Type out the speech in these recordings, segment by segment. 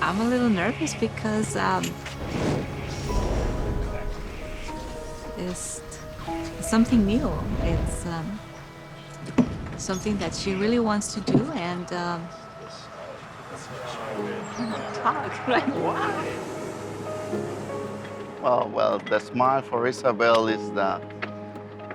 I'm a little nervous because it's something new. It's something that she really wants to do, and talk like wow. Well, the smile for Isabel is the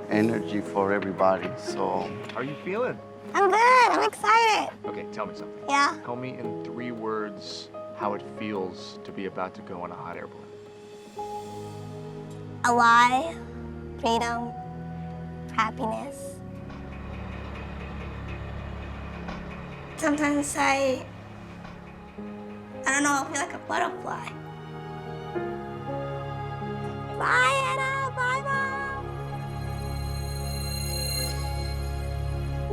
energy for everybody. So, How are you feeling? I'm good. I'm excited. Okay, tell me something. Yeah. Tell me in 3 words how it feels to be about to go on a hot air balloon. Alive, freedom, happiness. Sometimes I don't know, I feel like a butterfly. Bye, Anna. Bye, Mom.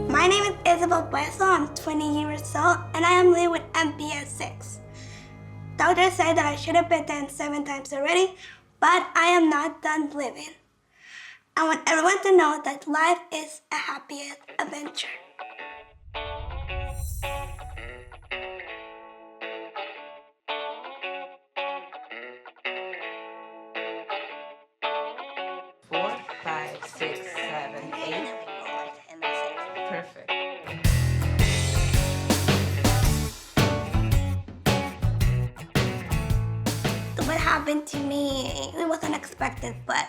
My name is Isabel BUESO. I'm 20 years old, and I am living with MPS 6. Doctor said that I should have been done 7 times already, but I am not done living. I want everyone to know that life is a happy adventure. Four, five, six, seven, eight. Perfect. What happened to me, it was unexpected, but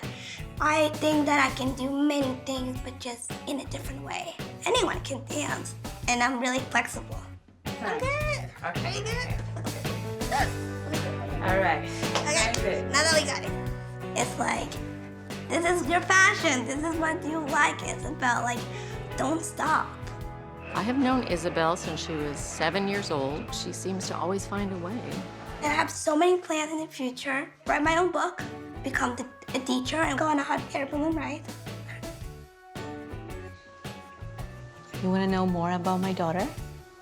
I think that I can do many things, but just in a different way. Anyone can dance, and I'm really flexible. I'm good. Okay. Are you good? All right. Okay, now that we got it. It's like, this is your passion. This is what you like. It's about, like, don't stop. I have known Isabel since she was 7 years old. She seems to always find a way. And I have so many plans in the future. Write my own book, become a teacher, and go on a hot air balloon ride. You want to know more about my daughter,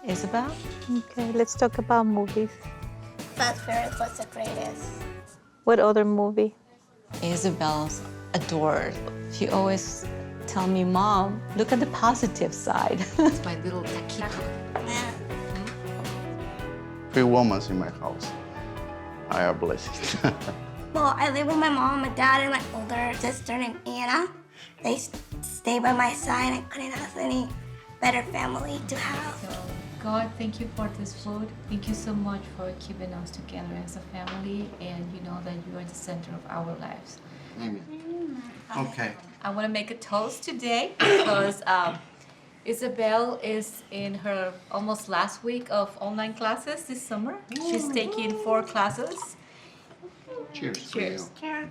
Isabel? Okay, let's talk about movies. Fast Furious was the greatest. What other movie? Isabel's adored. She always tell me, Mom, look at the positive side. It's my little taquito. Yeah. 3 women in my house. I are blessed. Well, I live with my mom, my dad, and my older sister named Anna. They stay by my side. I couldn't ask any better family to have. So, God, thank you for this food. Thank you so much for keeping us together as a family, and you know that you are the center of our lives. Amen. Okay. I want to make a toast today because Isabel is in her almost last week of online classes this summer. She's taking 4 classes. Cheers. Cheers. For you.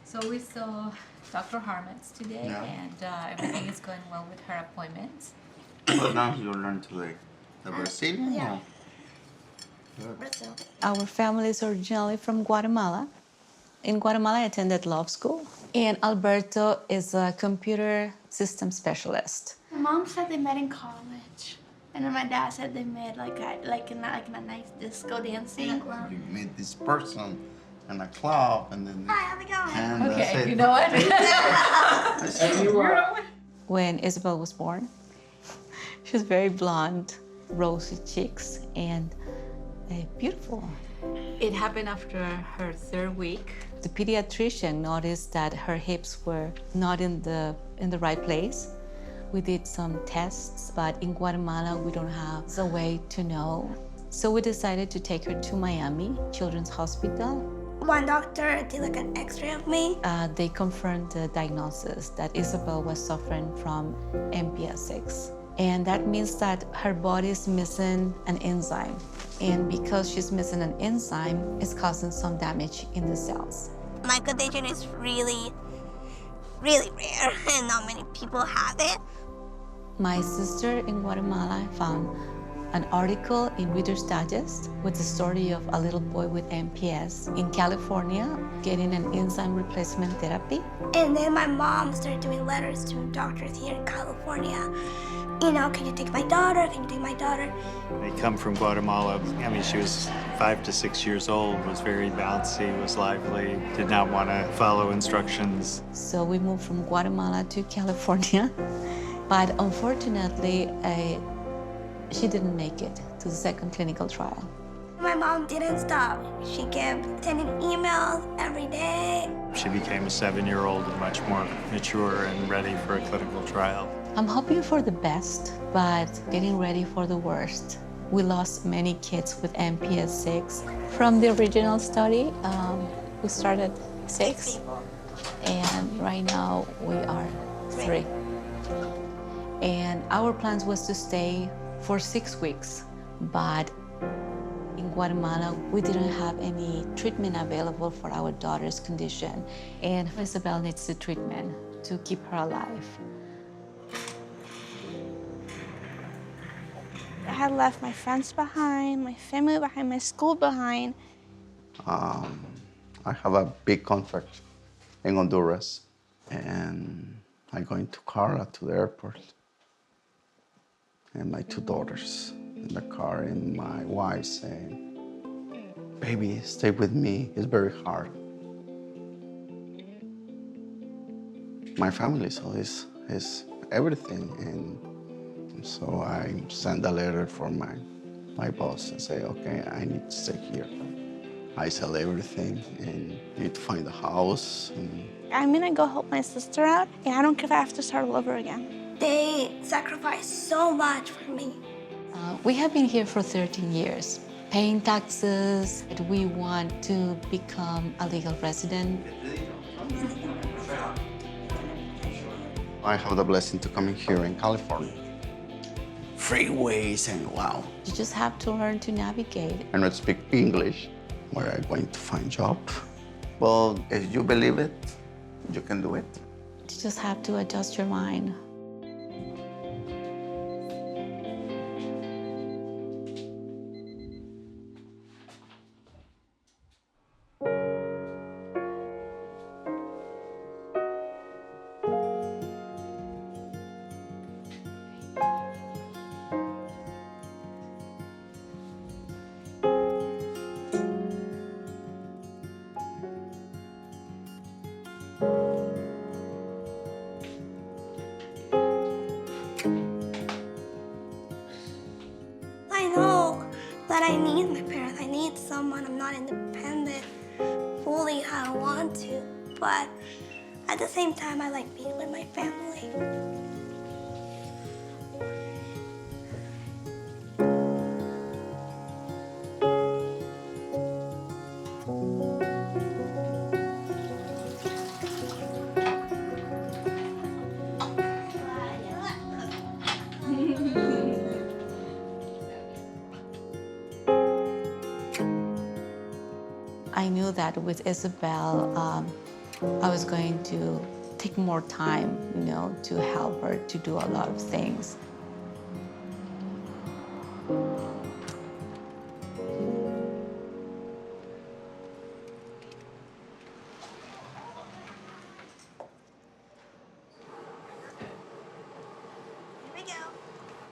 So we saw Dr. Harmons today, Yeah. and everything is going well with her appointments. What dance you learn today? The Brazilian? Yeah. Or? Brazil. Our family is originally from Guatemala. In Guatemala, I attended law school. And Alberto is a computer system specialist. My mom said they met in college, and then my dad said they met in a nice disco dancing club. You meet this person in a club, and then. Hi, how's it going? And that's Okay, it. you know what? I said you are. When Isabel was born, she was very blonde, rosy cheeks, and beautiful. It happened after her 3rd week. The pediatrician noticed that her hips were not in the right place. We did some tests, but in Guatemala, we don't have a way to know. So we decided to take her to Miami Children's Hospital. One doctor did like an x-ray of me. They confirmed the diagnosis that Isabel was suffering from MPS 6. And that means that her body is missing an enzyme. And because she's missing an enzyme, it's causing some damage in the cells. My condition is really, really rare, and not many people have it. My sister in Guatemala found an article in Reader's Digest with the story of a little boy with MPS in California getting an enzyme replacement therapy. And then my mom started doing letters to doctors here in California. You know, can you take my daughter? Can you take my daughter? I come from Guatemala. I mean, she was 5 to 6 years old, was very bouncy, was lively, did not want to follow instructions. So we moved from Guatemala to California. But unfortunately, she didn't make it to the 2nd clinical trial. My mom didn't stop. She kept sending emails every day. She became a 7-year-old and much more mature and ready for a clinical trial. I'm hoping for the best, but getting ready for the worst. We lost many kids with MPS 6. From the original study, we started 6, and right now we are 3. And our plans was to stay for 6 weeks, but in Guatemala, we didn't have any treatment available for our daughter's condition, and Isabel needs the treatment to keep her alive. I had left my friends behind, my family behind, my school behind. I have a big contract in Honduras, and I'm going to Carla to the airport. And my 2 daughters in the car, and my wife saying, "Baby, stay with me, it's very hard." My family, so it's everything. And so I sent a letter for my boss and say, "Okay, I need to stay here." I sell everything and need to find a house. I'm gonna go help my sister out, and I don't care if I have to start all over again. They sacrificed so much for me. We have been here for 13 years, paying taxes. We want to become a legal resident. I have the blessing to come in here in California. Freeways and wow. You just have to learn to navigate. I not speak English. Where I'm going to find job? Well, if you believe it, you can do it. You just have to adjust your mind. I know that I need my parents. I need someone. I'm not independent fully how I want to, but at the same time, I like being with my family. I knew that with Isabel, I was going to take more time, to help her to do a lot of things.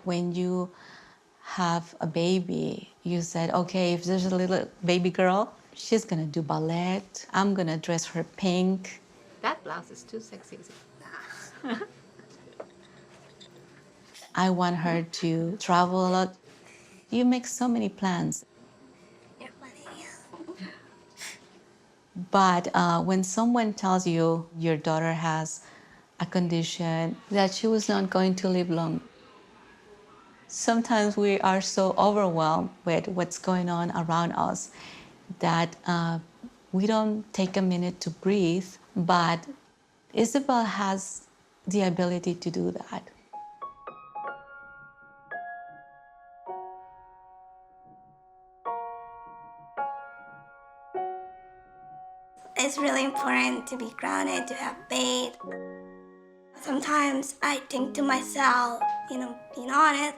When you have a baby, you said, okay, if there's a little baby girl, she's gonna do ballet. I'm gonna dress her pink. That blouse is too sexy. I want her to travel a lot. You make so many plans. You're funny. But when someone tells you your daughter has a condition that she was not going to live long, sometimes we are so overwhelmed with what's going on around us that we don't take a minute to breathe, but Isabel has the ability to do that. It's really important to be grounded, to have faith. Sometimes I think to myself, being honest,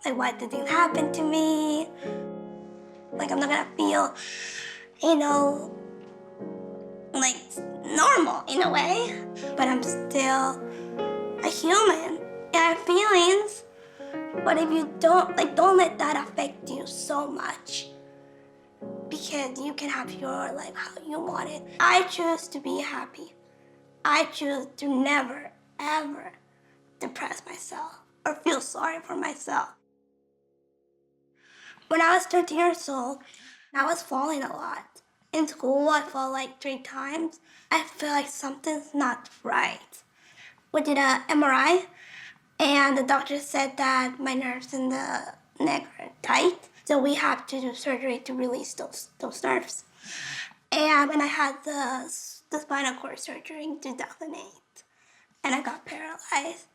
like, why did things happen to me? Like, I'm not gonna feel, like normal in a way, but I'm still a human. I have feelings, but if you don't let that affect you so much, because you can have your life how you want it. I choose to be happy. I choose to never, ever depress myself or feel sorry for myself. When I was 13 years old, I was falling a lot. In school, I fell like 3 times. I feel like something's not right. We did an MRI, and the doctor said that my nerves in the neck are tight, so we have to do surgery to release those nerves. And when I had the spinal cord surgery in 2008, and I got paralyzed.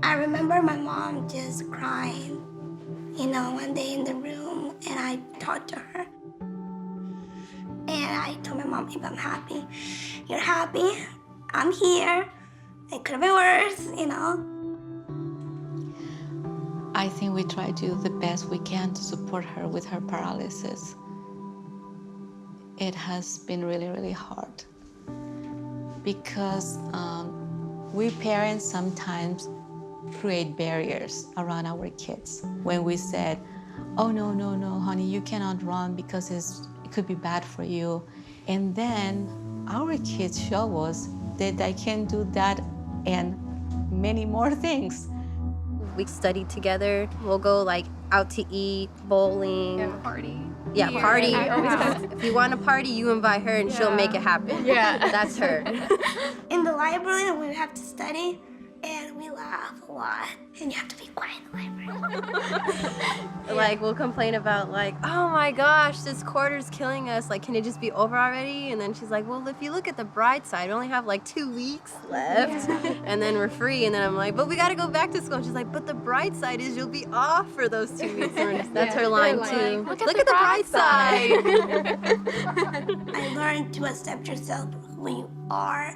I remember my mom just crying, one day in the room, and I talked to her. And I told my mom, if I'm happy, you're happy, I'm here. It could have been worse, I think we try to do the best we can to support her with her paralysis. It has been really, really hard because we parents sometimes create barriers around our kids. When we said, oh, no, no, no, honey, you cannot run because it could be bad for you. And then our kids show us that they can do that and many more things. We study together. We'll go out to eat, bowling. Yeah, party. Yeah, Yeah. party. Yeah. If you want a party, you invite her and she'll make it happen. Yeah. That's her. In the library, we have to study, and we laugh a lot, and you have to be quiet in the library. We'll complain about oh my gosh, this quarter's killing us. Can it just be over already? And then she's like, well, if you look at the bright side, we only have 2 weeks left, and then we're free. And then I'm like, but we gotta go back to school. And she's like, but the bright side is you'll be off for those 2 weeks. That's her line too. Look at the bright side. I learned to accept yourself for who you are,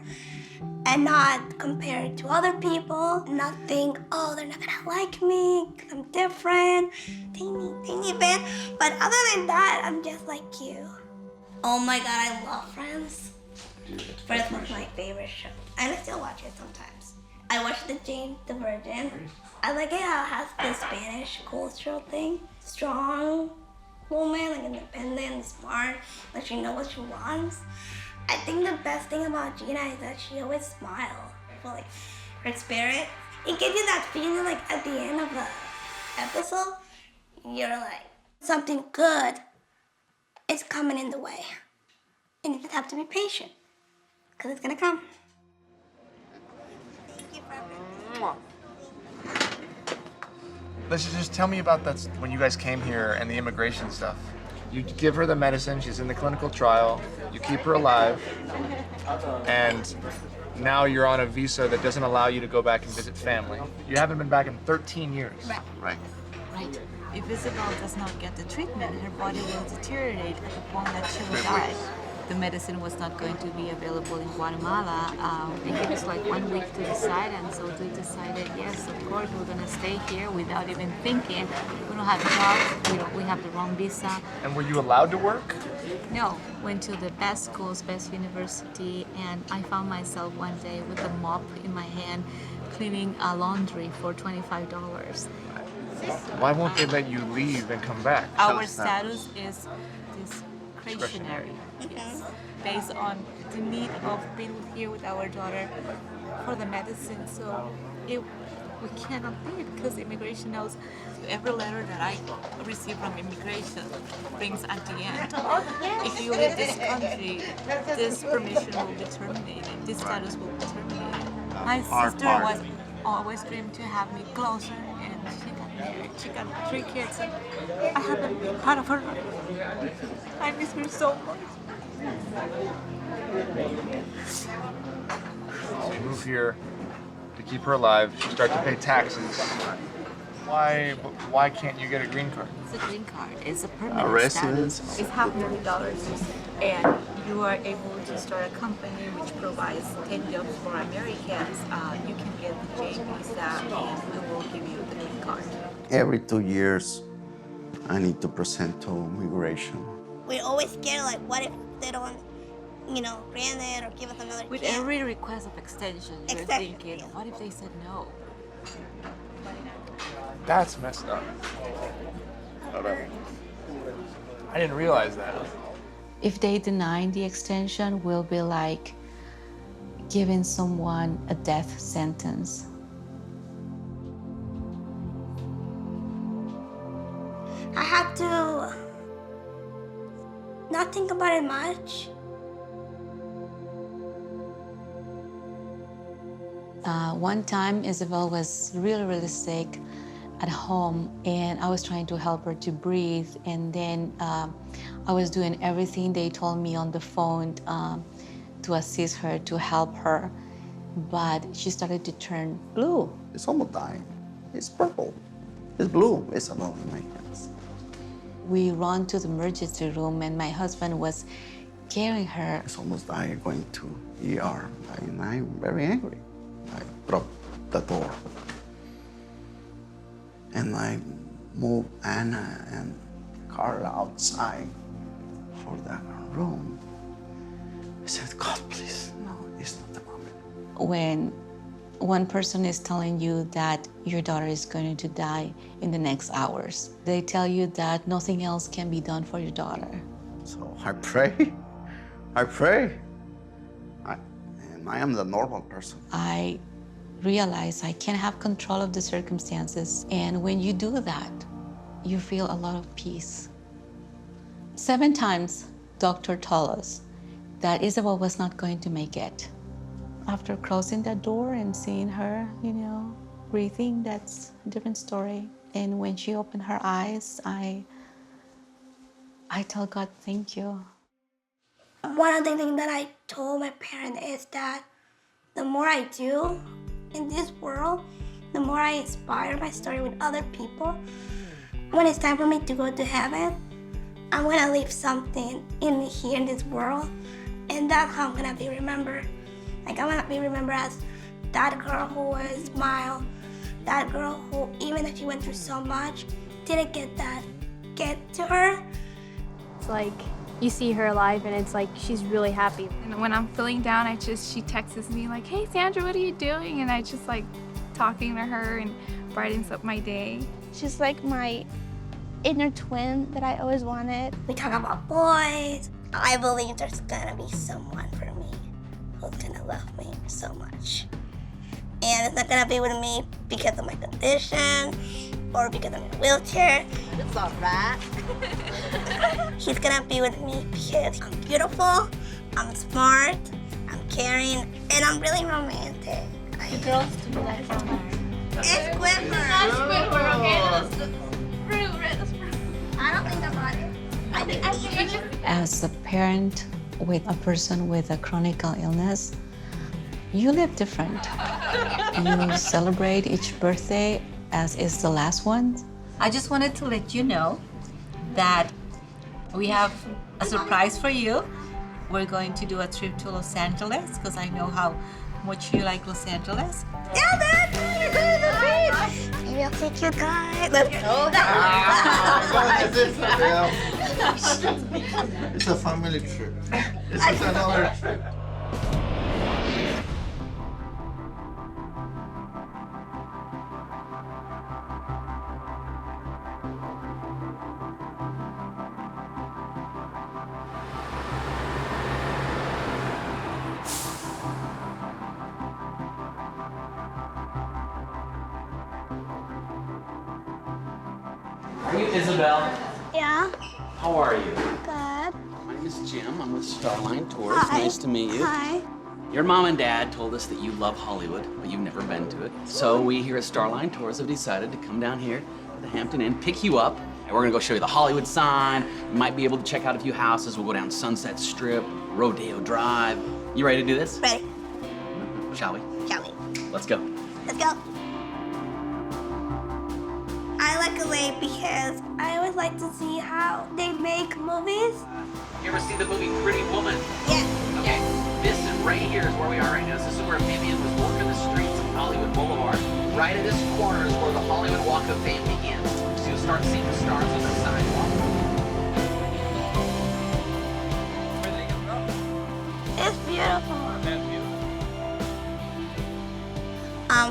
and not compare it to other people, not think, oh, they're not gonna like me, because I'm different, teeny bit. But other than that, I'm just like you. Oh my God, I love Friends. Friends was my favorite show, and I still watch it sometimes. I watch Jane the Virgin. I like it how it has the Spanish cultural thing. Strong woman, independent, smart, she knows what she wants. I think the best thing about Gina is that she always smiles. Her spirit, it gives you that feeling at the end of the episode, you're something good is coming in the way. And you just have to be patient, because it's gonna come. Let's just tell me about that when you guys came here and the immigration stuff. You give her the medicine, she's in the clinical trial, you keep her alive, and now you're on a visa that doesn't allow you to go back and visit family. You haven't been back in 13 years. Right. Right. If Isabel does not get the treatment, her body will deteriorate to the point that she will die. The medicine was not going to be available in Guatemala. They gave us 1 week to decide, and so we decided, yes, of course, we're going to stay here without even thinking. We don't have jobs, we have the wrong visa. And were you allowed to work? No, went to the best schools, best university, and I found myself one day with a mop in my hand cleaning laundry for $25. Why won't they let you leave and come back? Our status is discretionary. Yes, based on the need of being here with our daughter for the medicine. So we cannot leave because immigration knows every letter that I receive from immigration brings at the end. If you leave this country, this permission will be terminated, this status will be terminated. My sister was always dreamed to have me closer, and she got married. She got 3 kids, and I haven't been part of her life. I miss her so much. So you move here to keep her alive, you start to pay taxes. Why can't you get a green card? It's a green card. It's a permanent residence. status. It's $500,000, and you are able to start a company which provides 10 jobs for Americans. You can get the J visa, and we will give you the green card. Every 2 years, I need to present to immigration. We're always scared, what if they don't, grant it or give us another With chance? every request of extension, you're thinking, what if they said no? That's messed up. I didn't realize that. If they deny the extension, will be like giving someone a death sentence. I had to not think about it much. One time, Isabel was really sick at home, and I was trying to help her to breathe, and then I was doing everything they told me on the phone to assist her, to help her, but she started to turn blue. It's almost dying. It's purple. It's blue. It's about in my hands. We ran to the emergency room, and my husband was carrying her. It's almost dying, going to ER, and I'm very angry. I dropped the door. And I moved Anna and Carla outside for that room. I said, God, please, no, it's not the moment. When one person is telling you that your daughter is going to die in the next hours, they tell you that nothing else can be done for your daughter. So I pray. And I am the normal person. I realize I can't have control of the circumstances. And when you do that, you feel a lot of peace. 7 times, doctor told us that Isabel was not going to make it. After closing that door and seeing her, breathing, that's a different story. And when she opened her eyes, I tell God, thank you. One of the things that I told my parents is that the more I do in this world, the more I inspire my story with other people. When it's time for me to go to heaven, I'm gonna leave something here in this world, and that's how I'm gonna be remembered. Like, I'm gonna be remembered as that girl who always smiled, that girl who, even if she went through so much, didn't get to her. It's like you see her alive and it's like she's really happy. And when I'm feeling down, she texts me like, hey Sandra, what are you doing? And I just like talking to her and brightens up my day. She's like my inner twin that I always wanted. We talk about boys. I believe there's gonna be someone for me who's gonna love me so much. And it's not gonna be with me because of my condition or because of my wheelchair. It's all right. He's gonna be with me because I'm beautiful, I'm smart, I'm caring, and I'm really romantic. The girls do that for me. It's Squidward. Not Squidward, okay? That's fruit. I don't think about it. I think As a parent with a person with a chronic illness, you live different. You celebrate each birthday as is the last one. I just wanted to let you know that we have a surprise for you. We're going to do a trip to Los Angeles because I know how much you like Los Angeles. Yeah, Dad! You're going to the beach! Maybe I'll take you guys. It's a family trip. This is another trip. Are you Isabel? Yeah. How are you? Good. My name is Jim. I'm with Starline Tours. Hi. Nice to meet you. Hi. Your mom and dad told us that you love Hollywood, but you've never been to it. So we here at Starline Tours have decided to come down here to the Hampton Inn, pick you up, and we're gonna go show you the Hollywood sign. You might be able to check out a few houses. We'll go down Sunset Strip, Rodeo Drive. You ready to do this? Ready. Shall we? Shall we? Let's go. Let's go. I like LA because I always like to see how they make movies. You ever see the movie Pretty Woman? Yeah. Okay, this is right here is where we are right now. This is where Vivian was walking the streets of Hollywood Boulevard. Right at this corner is where the Hollywood Walk of Fame begins. So you'll start seeing the stars on the sidewalk. It's beautiful.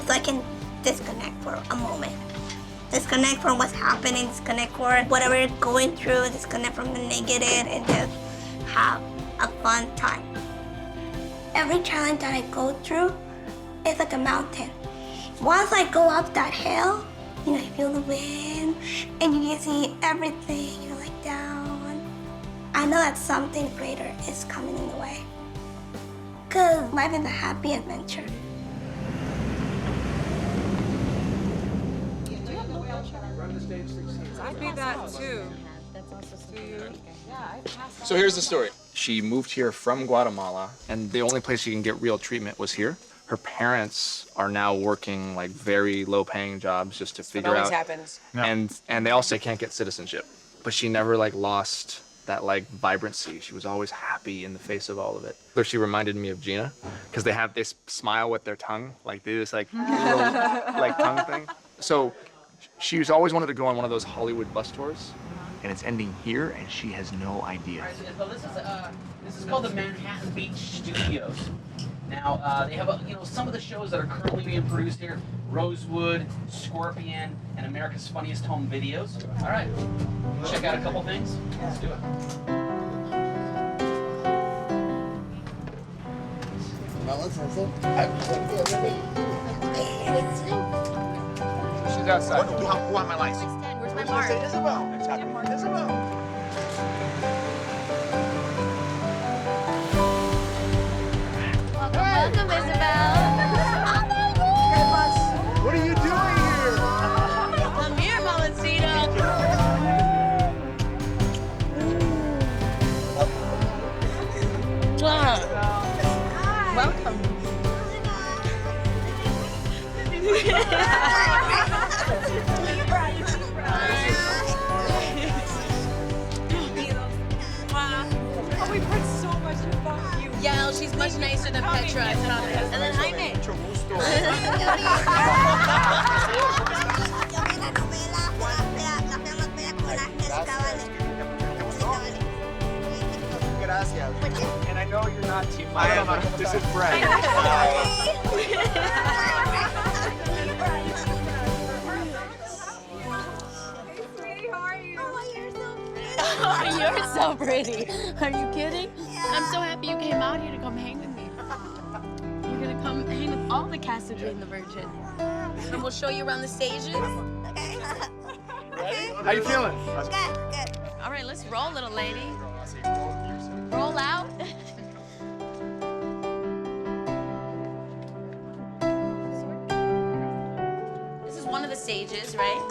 So I can disconnect for a moment. Disconnect from what's happening, disconnect from whatever you're going through, disconnect from the negative, and just have a fun time. Every challenge that I go through is like a mountain. Once I go up that hill, You know, you feel the wind, and you can see everything, you know, like down. I know that something greater is coming in the way. Because life is a happy adventure. I'd be that too. So here's the story. She moved here from Guatemala, and the only place she can get real treatment was here. Her parents are now working like very low-paying jobs just to figure out. Happens. And they also can't get citizenship. But she never like lost that like vibrancy. She was always happy in the face of all of it. So she reminded me of Gina because they smile with their tongue, like they just like little like tongue thing. So she's always wanted to go on one of those Hollywood bus tours, and it's ending here, and she has no idea. This is called the Manhattan Beach Studios. Now, they have some of the shows that are currently being produced here: Rosewood, Scorpion, and America's Funniest Home Videos. All right, check out a couple things. Let's do it. She's outside. Who have my license? Where's my mark? Isabel. Isabel. Welcome, Isabel. What are you doing here? Come here, Mamacita. Welcome. Oh, we've heard so much about you. Yeah, she's much nicer than Petra, I promise. And then Jaime. Gracias. And I know you're not Team Miami. This is Brett. You're so pretty. Are you kidding? I'm so happy you came out here to come hang with me. You're gonna come hang with all the cast of Jane the Virgin. And we'll show you around the stages. How you feeling? Good. All right, let's roll, little lady. Roll out. This is one of the stages, right?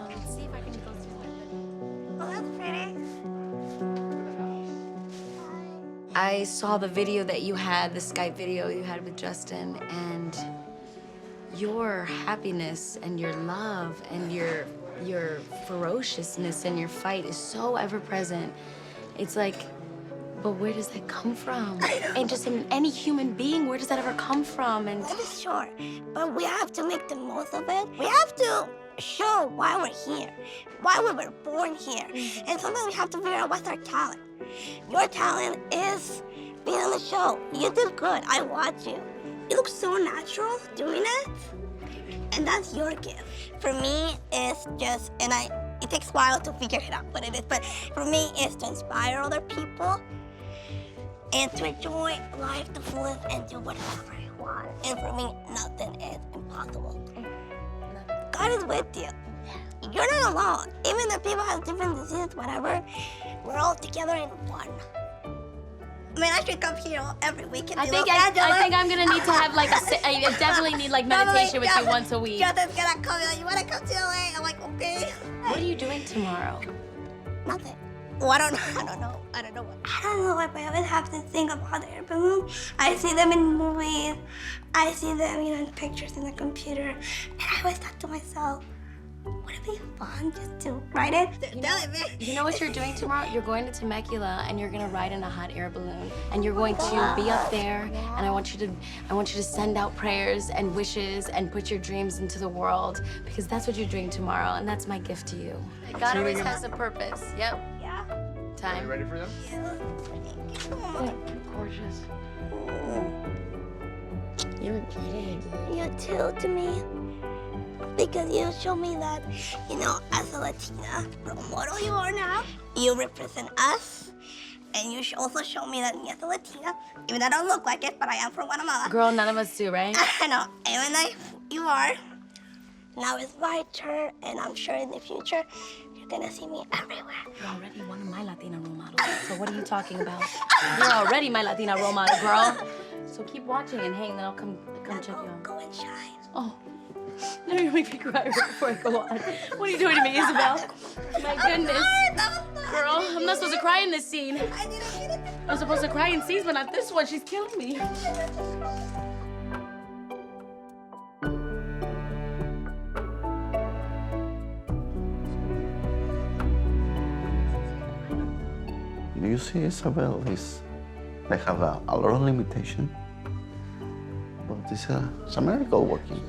Let's see if I can go through it. Oh, that's pretty. I saw the video that you had, the Skype video you had with Justin, and your happiness and your love and your ferociousness and your fight is so ever present. It's like, but where does that come from? And just in any human being, where does that ever come from? And That is sure, but we have to make the most of it. We have to show why we're here, why we were born here. And sometimes we have to figure out what's our talent. Your talent is being on the show. You did good. I watch you. You look so natural doing it. And that's your gift. For me, it's just, it takes a while to figure it out what it is, but for me, it's to inspire other people and to enjoy life to fullest and do whatever I want. And for me, nothing is impossible. God is with you. You're not alone. Even if people have different diseases, whatever, we're all together in one. I mean, I should come here every weekend. I think I'm gonna need to have like I definitely need like meditation with you once a week. Jonathan's gonna come. Like, you wanna come to LA? I'm like, okay. what are you doing tomorrow? Nothing. Well, I don't know. I don't know what I always have to think about the air balloon. I see them in movies. I see them, in pictures in the computer. And I always thought to myself, would it be fun just to ride it? You know what you're doing tomorrow? You're going to Temecula and you're gonna ride in a hot air balloon, and you're going to be up there. And I want you to send out prayers and wishes and put your dreams into the world, because that's what you're doing tomorrow, and that's my gift to you. God always has a purpose. Yep. Yeah. Time. Are you ready for them? You're gorgeous. You're pretty. You too, to me. Because you show me that, as a Latina role model you are now, you represent us And you also showed me that me as a Latina, even though I don't look like it, but I am from Guatemala. Girl, none of us do, right? I know, even though you are. Now it's my turn, and I'm sure in the future, you're gonna see me everywhere. You're already one of my Latina role models. So what are you talking about? You're already my Latina role model, girl. So keep watching and hang, then I'll come check you out. Go and shine. Oh. Now you're making me cry right before I go on. What are you doing to me, Isabel? My goodness. Girl, I'm not supposed to cry in this scene. I'm supposed to cry in scenes, but not this one. She's killing me. Do you see, Isabel? They have a lot of limitation, but it's a miracle working.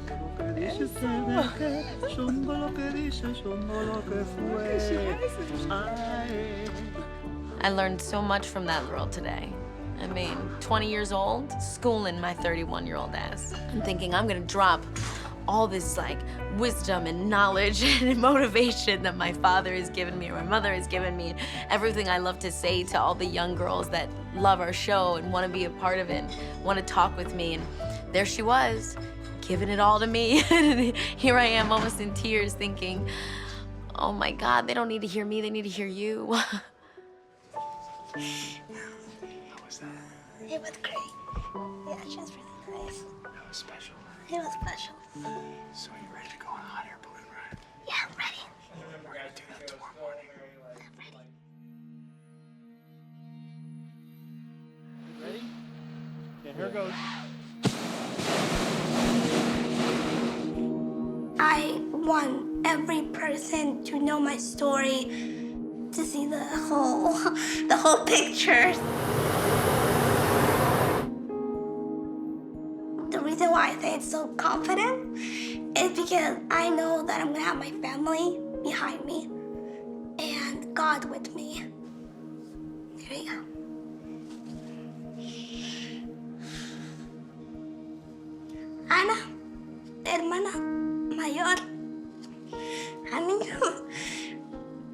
I learned so much from that girl today. I mean, 20 years old, schooling my 31-year-old ass. I'm thinking I'm gonna drop all this like wisdom and knowledge and motivation that my father has given me or my mother has given me, everything I love to say to all the young girls that love our show and want to be a part of it, want to talk with me. And there she was, giving it all to me. And here I am almost in tears thinking, oh my God, they don't need to hear me, they need to hear you. How was that? It was great. Yeah, she was really nice. That was special. It was special. So you ready to go on a hot air balloon ride? Yeah, I'm ready. We're gonna do that tomorrow morning. I'm ready. Ready? Yeah, here goes. I want every person to know my story, to see the whole picture. The reason why I say it's so confident is because I know that I'm gonna have my family behind me and God with me. There you go. Ana, hermana mayor, amigo,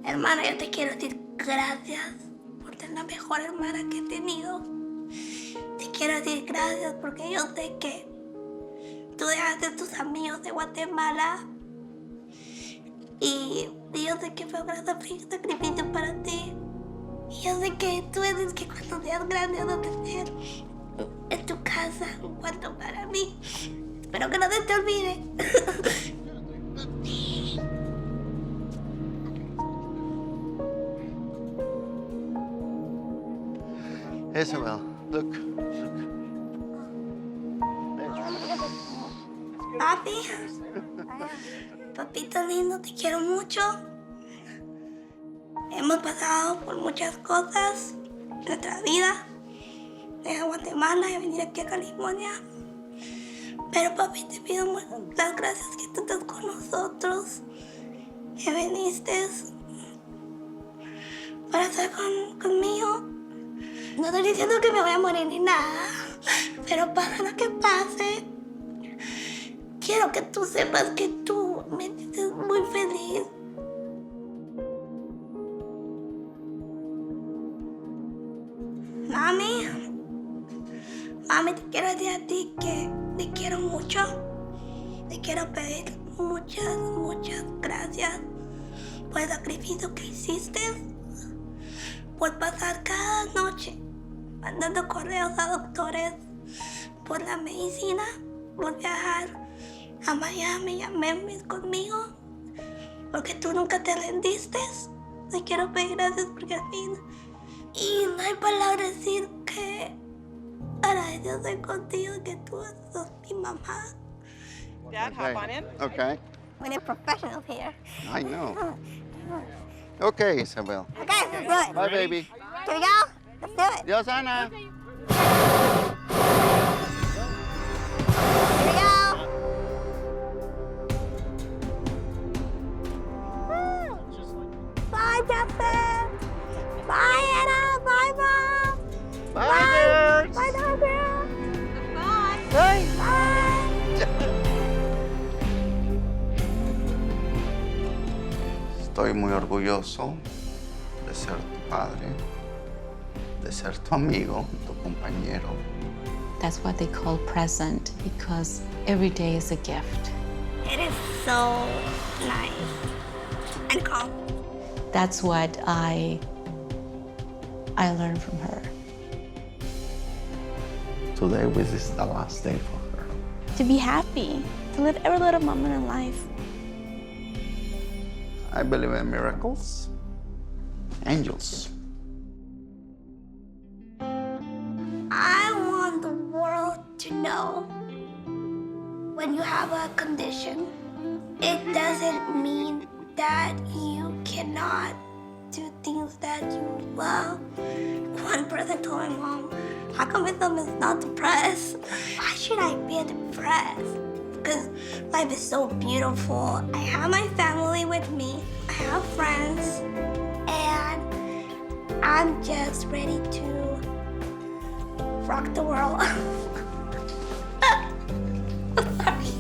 hermana, yo te quiero decir gracias por ser la mejor hermana que he tenido. Te quiero decir gracias porque yo sé que tú dejaste a tus amigos de Guatemala y yo sé que fue un gran sacrificio para ti. Y yo sé que tú eres que cuando seas grande vas a tener en tu casa un cuarto para mí. Espero que no se te olvide. Isabel, look. Papi, papito lindo, te quiero mucho. Hemos pasado por muchas cosas en nuestra vida. De Guatemala y venir aquí a California. Pero papi, te pido las gracias que tú estás con nosotros. Que viniste para estar conmigo. No estoy diciendo que me voy a morir ni nada. Pero pase lo que pase, quiero que tú sepas que tú me hiciste muy feliz. Mami, te quiero decir a ti que te quiero mucho. Te quiero pedir muchas gracias por el sacrificio que hiciste, por pasar cada noche mandando correos a doctores, por la medicina, por viajar a Miami y a Memphis conmigo, porque tú nunca te rendiste. Te quiero pedir gracias porque al fin, y no hay palabras decir que agradecido soy contigo, que tú sos mi mamá. Dad, hop on in. Okay. We need professionals here. I know. Okay, Isabel. Okay, let's do it. Bye, baby. Here we go. Let's do it. Dios, Ana. Here we go. Bye, Justin. Bye, Anna. Bye, Mom. Bye, Bye, Dad. Bye. Bye. Estoy muy orgulloso de ser tu padre, de ser tu amigo, tu compañero. That's what they call present, because every day is a gift. It is so nice and calm. That's what I learned from her. Today this is the last day for her. To be happy, to live every little moment in life. I believe in miracles, angels. I want the world to know when you have a condition, it doesn't mean that you cannot do things that you love. One person told my mom, how come Isabel is not depressed? Why should I be depressed? Because life is so beautiful. I have my family with me, I have friends, and I'm just ready to rock the world. Sorry.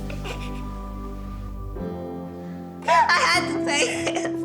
I had to say it.